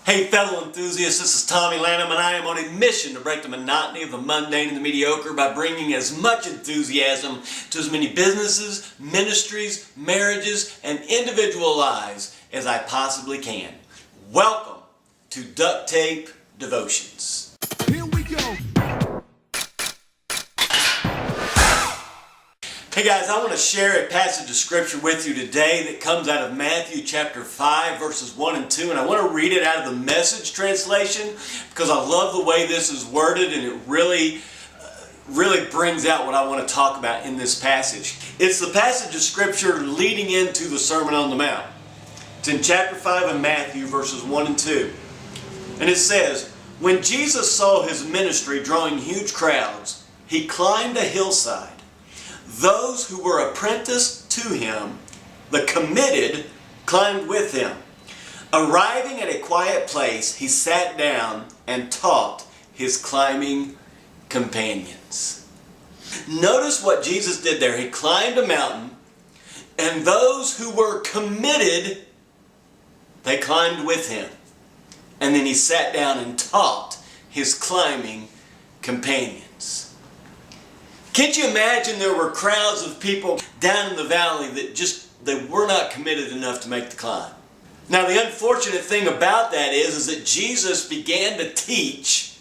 Hey fellow enthusiasts, this is Tommy Lanham and I am on a mission to break the monotony of the mundane and the mediocre by bringing as much enthusiasm to as many businesses, ministries, marriages, and individual lives as I possibly can. Welcome to Duct Tape Devotions. Here we go. Hey guys, I want to share a passage of scripture with you today that comes out of Matthew chapter 5 verses 1 and 2, and I want to read it out of the Message translation because I love the way this is worded and it really brings out what I want to talk about in this passage. It's the passage of scripture leading into the Sermon on the Mount. It's in chapter 5 of Matthew verses 1 and 2. And it says, "When Jesus saw his ministry drawing huge crowds, he climbed a hillside. Those who were apprenticed to him, the committed, climbed with him. Arriving at a quiet place, he sat down and taught his climbing companions." Notice what Jesus did there. He climbed a mountain, and those who were committed, they climbed with him. And then he sat down and taught his climbing companions. Can't you imagine there were crowds of people down in the valley that they were not committed enough to make the climb? Now the unfortunate thing about that is that Jesus began to teach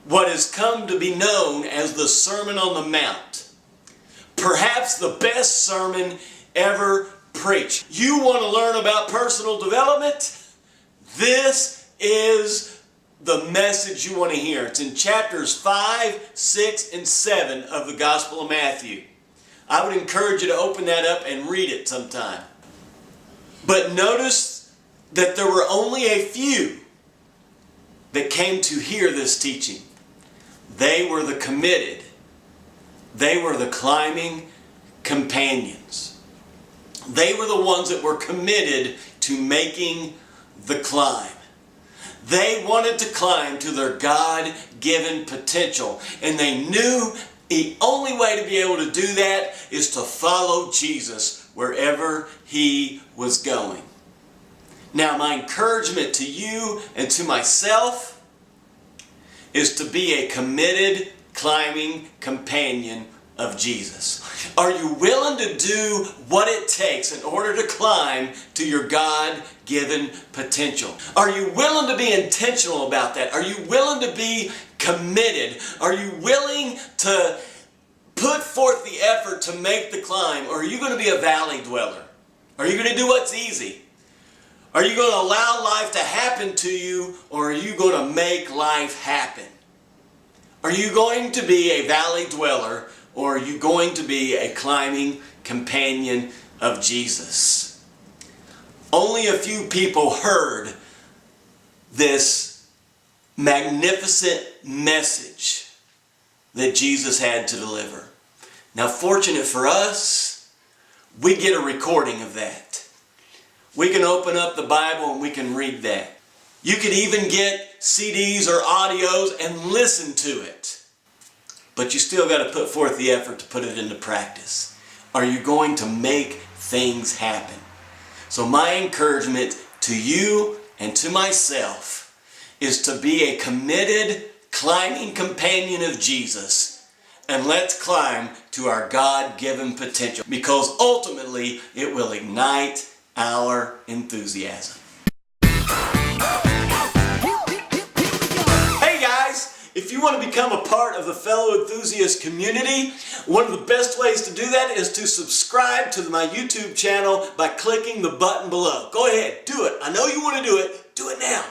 what has come to be known as the Sermon on the Mount. Perhaps the best sermon ever preached. You want to learn about personal development? This is the message you want to hear. It's in chapters 5, 6, and 7 of the Gospel of Matthew. I would encourage you to open that up and read it sometime. But notice that there were only a few that came to hear this teaching. They were the committed. They were the climbing companions. They were the ones that were committed to making the climb. They wanted to climb to their God-given potential, and they knew the only way to be able to do that is to follow Jesus wherever he was going. Now, my encouragement to you and to myself is to be a committed climbing companion of Jesus. Are you willing to do what it takes in order to climb to your God-given potential? Are you willing to be intentional about that? Are you willing to be committed? Are you willing to put forth the effort to make the climb? Or are you going to be a valley dweller? Are you going to do what's easy? Are you going to allow life to happen to you, or are you going to make life happen? Are you going to be a valley dweller, or are you going to be a climbing companion of Jesus? Only a few people heard this magnificent message that Jesus had to deliver. Now, fortunate for us, we get a recording of that. We can open up the Bible and we can read that. You could even get CDs or audios and listen to it. But you still got to put forth the effort to put it into practice. Are you going to make things happen? So my encouragement to you and to myself is to be a committed climbing companion of Jesus. And let's climb to our God-given potential, because ultimately it will ignite our enthusiasm. If you want to become a part of the fellow enthusiast community, one of the best ways to do that is to subscribe to my YouTube channel by clicking the button below. Go ahead, do it. I know you want to do it. Do it now.